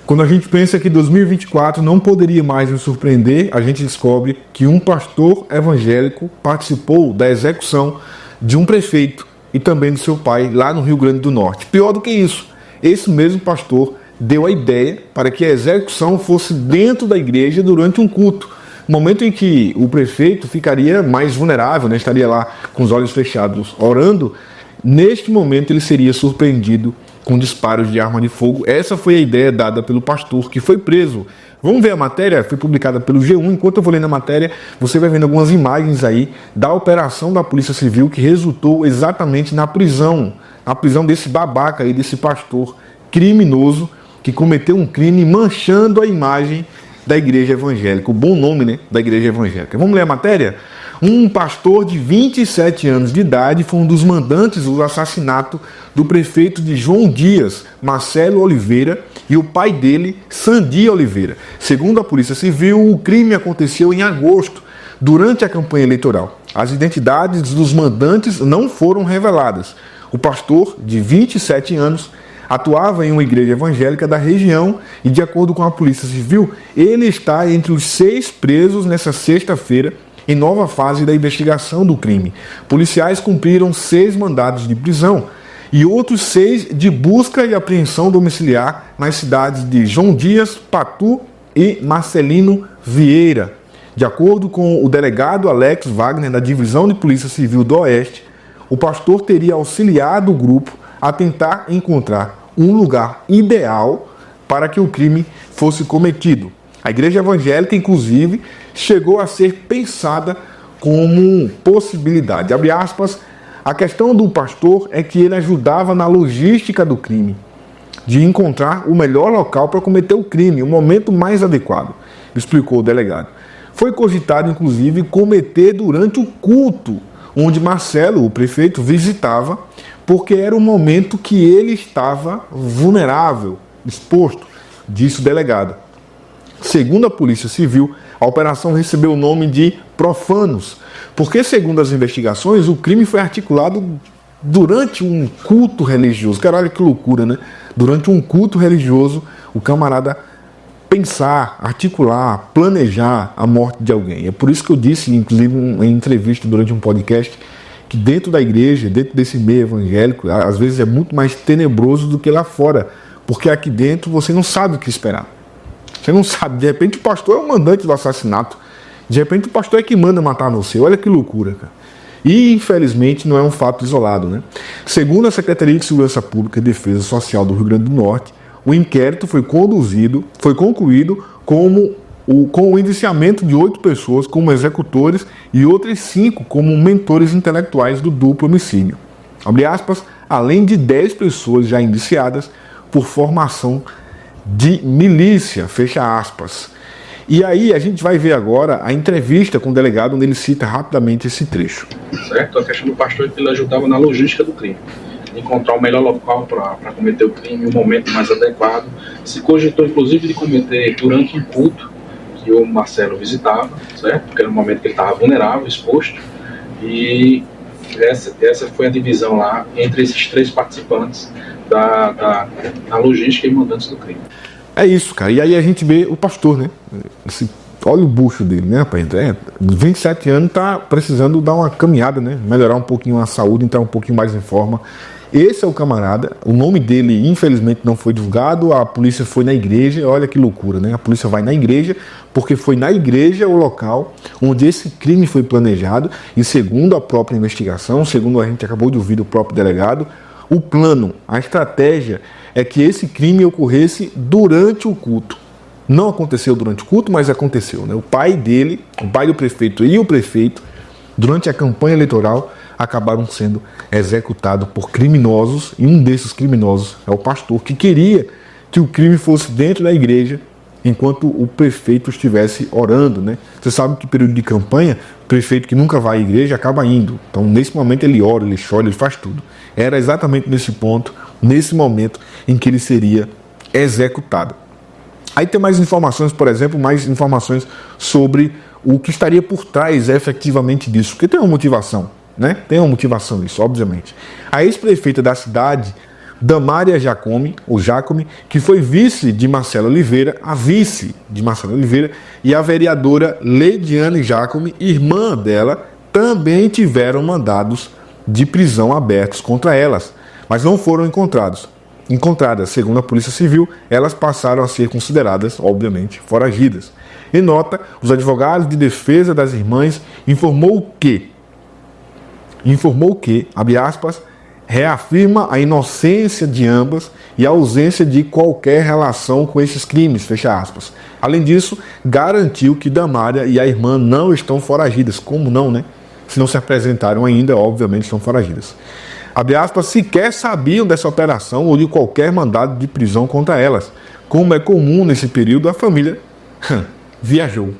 Quando a gente pensa que 2024 não poderia mais nos surpreender, a gente descobre que um pastor evangélico participou da execução de um prefeito e também do seu pai lá no Rio Grande do Norte. Pior do que isso, esse mesmo pastor deu a ideia para que a execução fosse dentro da igreja durante um culto. Momento em que o prefeito ficaria mais vulnerável, né? Estaria lá com os olhos fechados orando. Neste momento ele seria surpreendido com disparos de arma de fogo. Essa foi a ideia dada pelo pastor, que foi preso. Vamos ver a matéria? Foi publicada pelo G1. Enquanto eu vou lendo a matéria, você vai vendo algumas imagens aí da operação da Polícia Civil que resultou exatamente na prisão desse babaca aí, desse pastor criminoso que cometeu um crime manchando a imagem da igreja evangélica, o bom nome, né, da igreja evangélica. Vamos ler a matéria? Um pastor de 27 anos de idade foi um dos mandantes do assassinato do prefeito de João Dias, Marcelo Oliveira, e o pai dele, Sandi Oliveira. Segundo a Polícia Civil, o crime aconteceu em agosto, durante a campanha eleitoral. As identidades dos mandantes não foram reveladas. O pastor, de 27 anos, atuava em uma igreja evangélica da região e, de acordo com a Polícia Civil, ele está entre os 6 presos nessa sexta-feira, em nova fase da investigação do crime. Policiais cumpriram 6 mandados de prisão e outros 6 de busca e apreensão domiciliar nas cidades de João Dias, Patu e Marcelino Vieira. De acordo com o delegado Alex Wagner, da Divisão de Polícia Civil do Oeste, o pastor teria auxiliado o grupo a tentar encontrar um lugar ideal para que o crime fosse cometido. A igreja evangélica, inclusive, chegou a ser pensada como possibilidade. Abre aspas, a questão do pastor é que ele ajudava na logística do crime, de encontrar o melhor local para cometer o crime, o momento mais adequado, explicou o delegado. Foi cogitado, inclusive, cometer durante o culto, onde Marcelo, o prefeito, visitava, porque era o momento que ele estava vulnerável, exposto, disse o delegado. Segundo a Polícia Civil, a operação recebeu o nome de Profanos, porque, segundo as investigações, o crime foi articulado durante um culto religioso. Caralho, que loucura, né? Durante um culto religioso, o camarada pensar, articular, planejar a morte de alguém. É por isso que eu disse, inclusive em entrevista durante um podcast, que dentro da igreja, dentro desse meio evangélico, às vezes é muito mais tenebroso do que lá fora, porque aqui dentro você não sabe o que esperar. Você não sabe, de repente o pastor é o mandante do assassinato, de repente o pastor é que manda matar você. Olha que loucura, cara. E, infelizmente, não é um fato isolado, né? Segundo a Secretaria de Segurança Pública e Defesa Social do Rio Grande do Norte, o inquérito foi concluído com o indiciamento de 8 pessoas como executores e outras 5 como mentores intelectuais do duplo homicídio. Abre aspas, além de 10 pessoas já indiciadas por formação de milícia, fecha aspas. E aí a gente vai ver agora a entrevista com o delegado, onde ele cita rapidamente esse trecho. Certo? A questão do pastor é que ele ajudava na logística do crime. Encontrar o melhor local para cometer o crime, o momento mais adequado. Se cogitou, inclusive, de cometer durante um culto que o Marcelo visitava, certo? Porque era um momento que ele estava vulnerável, exposto. E essa foi a divisão lá entre esses 3 participantes da logística e mandantes do crime. É isso, cara. E aí a gente vê o pastor, né? Olha o bucho dele, né, rapaz? 27 anos, tá precisando dar uma caminhada, né? Melhorar um pouquinho a saúde, entrar um pouquinho mais em forma. Esse é o camarada. O nome dele, infelizmente, não foi divulgado. A polícia foi na igreja. Olha que loucura, né? A polícia vai na igreja, porque foi na igreja o local onde esse crime foi planejado. E segundo a própria investigação, segundo a gente acabou de ouvir do próprio delegado, o plano, a estratégia é que esse crime ocorresse durante o culto. Não aconteceu durante o culto, mas aconteceu, né? O pai dele, o pai do prefeito e o prefeito, durante a campanha eleitoral, acabaram sendo executados por criminosos, e um desses criminosos é o pastor, que queria que o crime fosse dentro da igreja, enquanto o prefeito estivesse orando, né? Você sabe que período de campanha, o prefeito que nunca vai à igreja acaba indo. Então, nesse momento, ele ora, ele chora, ele faz tudo. Era exatamente nesse ponto, nesse momento, em que ele seria executado. Aí tem mais informações, por exemplo, mais informações sobre o que estaria por trás efetivamente disso, porque tem uma motivação, né? Tem uma motivação isso, obviamente. A ex-prefeita da cidade Damária Jacome, ou Jacome, que foi vice de Marcelo Oliveira, a vice de Marcelo Oliveira, e a vereadora Leidiane Jacome, irmã dela, também tiveram mandados de prisão abertos contra elas, mas não foram encontradas. Segundo a Polícia Civil, elas passaram a ser consideradas, obviamente, foragidas. Em nota, os advogados de defesa das irmãs informou que, abre aspas, reafirma a inocência de ambas e a ausência de qualquer relação com esses crimes, fecha aspas. Além disso, garantiu que Damária e a irmã não estão foragidas. Como não, né? Se não se apresentaram ainda, obviamente estão foragidas. Abre aspas, sequer sabiam dessa operação ou de qualquer mandado de prisão contra elas. Como é comum nesse período, a família viajou,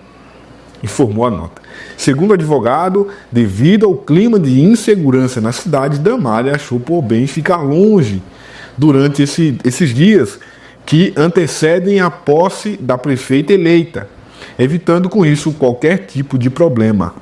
informou a nota. Segundo o advogado, devido ao clima de insegurança na cidade, Damária achou por bem ficar longe durante esses dias que antecedem a posse da prefeita eleita, evitando com isso qualquer tipo de problema.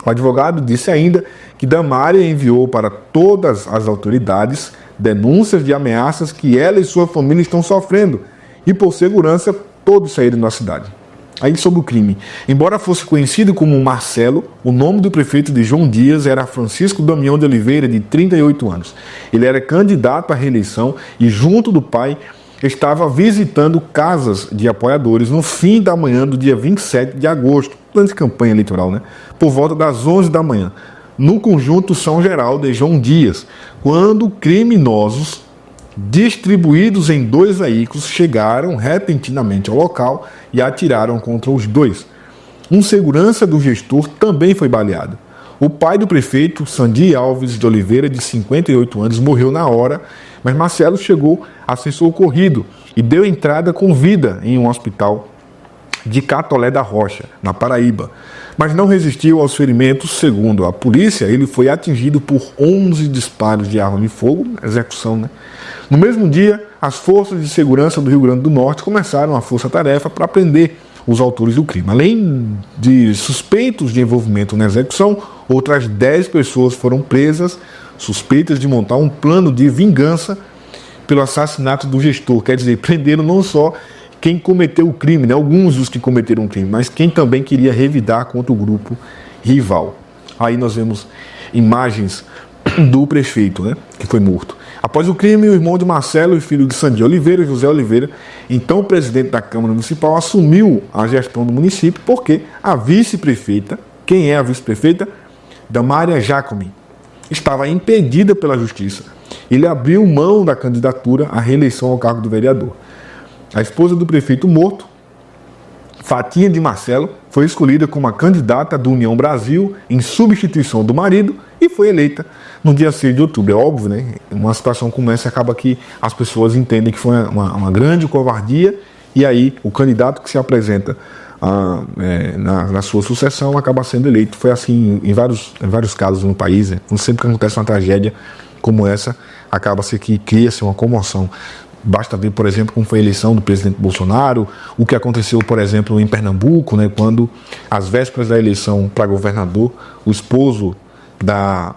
O advogado disse ainda que Damária enviou para todas as autoridades denúncias de ameaças que ela e sua família estão sofrendo e, por segurança, todos saíram da cidade. Aí sobre o crime. Embora fosse conhecido como Marcelo, o nome do prefeito de João Dias era Francisco Damião de Oliveira, de 38 anos. Ele era candidato à reeleição e, junto do pai, estava visitando casas de apoiadores no fim da manhã do dia 27 de agosto, durante a campanha eleitoral, né? Por volta das 11 da manhã, no conjunto São Geraldo de João Dias, quando criminosos distribuídos em 2 veículos chegaram repentinamente ao local e atiraram contra os 2. Um segurança do gestor também foi baleado. O pai do prefeito, Sandi Alves de Oliveira, de 58 anos, morreu na hora, mas Marcelo chegou a ser socorrido e deu entrada com vida em um hospital de Catolé da Rocha, na Paraíba, mas não resistiu aos ferimentos. Segundo a polícia, ele foi atingido por 11 disparos de arma de fogo, execução, né? No mesmo dia, as forças de segurança do Rio Grande do Norte começaram a força-tarefa para prender os autores do crime. Além de suspeitos de envolvimento na execução, outras 10 pessoas foram presas, suspeitas de montar um plano de vingança pelo assassinato do gestor. Quer dizer, prenderam não só quem cometeu o crime, né, alguns dos que cometeram o crime, mas quem também queria revidar contra o grupo rival. Aí nós vemos imagens do prefeito, né, que foi morto. Após o crime, o irmão de Marcelo e filho de Sandi Oliveira, José Oliveira, então presidente da Câmara Municipal, assumiu a gestão do município porque a vice-prefeita, quem é a vice-prefeita? Damária Jacome, estava impedida pela justiça. Ele abriu mão da candidatura à reeleição ao cargo do vereador. A esposa do prefeito morto, Fatinha de Marcelo, foi escolhida como a candidata do União Brasil em substituição do marido e foi eleita no dia 6 de outubro. É óbvio, né? Uma situação como essa acaba que as pessoas entendem que foi uma grande covardia e aí o candidato que se apresenta na sua sucessão acaba sendo eleito. Foi assim em vários casos no país, né? Sempre que acontece uma tragédia como essa, acaba-se que cria-se uma comoção. Basta ver, por exemplo, como foi a eleição do presidente Bolsonaro, o que aconteceu, por exemplo, em Pernambuco, né, quando, às vésperas da eleição para governador, o esposo da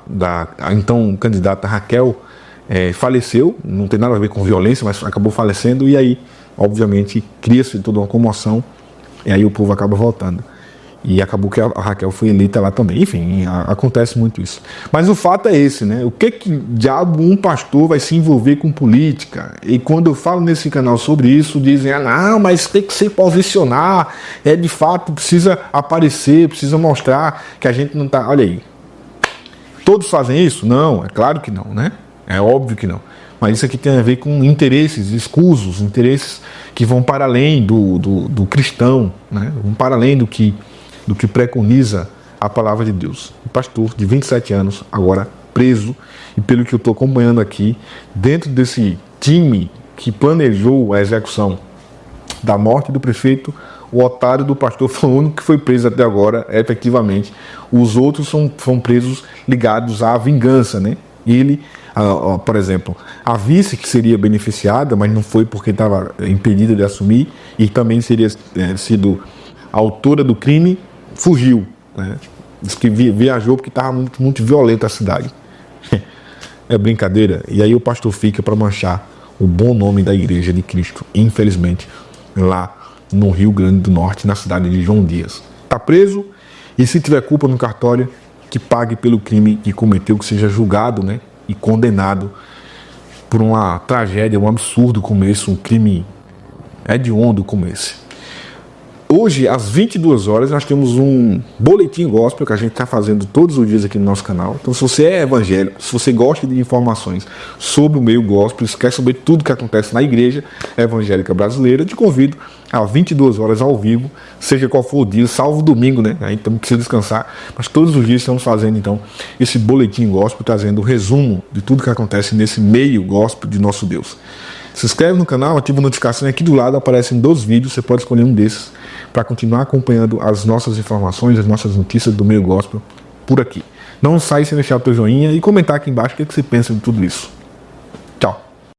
então candidata Raquel faleceu, não tem nada a ver com violência, mas acabou falecendo, e aí, obviamente, cria-se toda uma comoção, e aí o povo acaba votando. E acabou que a Raquel foi eleita lá também. Enfim, acontece muito isso. Mas o fato é esse, né? O que diabo um pastor vai se envolver com política? E quando eu falo nesse canal sobre isso, dizem, não, mas tem que se posicionar, de fato, precisa aparecer, precisa mostrar que a gente não está... Olha aí, todos fazem isso? Não, é claro que não, né? É óbvio que não. Mas isso aqui tem a ver com interesses escusos, interesses que vão para além do cristão, né? Vão para além do que preconiza a palavra de Deus. O pastor de 27 anos, agora preso, e pelo que eu estou acompanhando aqui, dentro desse time que planejou a execução da morte do prefeito, o otário do pastor foi o único que foi preso até agora, efetivamente. Os outros são presos ligados à vingança, né? Ele, por exemplo, a vice que seria beneficiada, mas não foi porque estava impedida de assumir, e também seria sido autora do crime, fugiu, né? Diz que viajou porque estava muito violenta a cidade. É brincadeira? E aí o pastor fica para manchar o bom nome da Igreja de Cristo, infelizmente, lá no Rio Grande do Norte, na cidade de João Dias. Está preso e se tiver culpa no cartório, que pague pelo crime que cometeu, que seja julgado, né, e condenado por uma tragédia, um absurdo como esse, um crime hediondo como esse. Hoje, às 22 horas, nós temos um boletim gospel que a gente está fazendo todos os dias aqui no nosso canal. Então, se você é evangélico, se você gosta de informações sobre o meio gospel, se quer saber tudo o que acontece na igreja evangélica brasileira, eu te convido às 22 horas ao vivo, seja qual for o dia, salvo domingo, né? Aí também precisa descansar, mas todos os dias estamos fazendo, então, esse boletim gospel, trazendo o resumo de tudo que acontece nesse meio gospel de nosso Deus. Se inscreve no canal, ativa a notificação e aqui do lado aparecem 2 vídeos, você pode escolher um desses para continuar acompanhando as nossas informações, as nossas notícias do meio gospel por aqui. Não sai sem deixar o teu joinha e comentar aqui embaixo o que você pensa de tudo isso.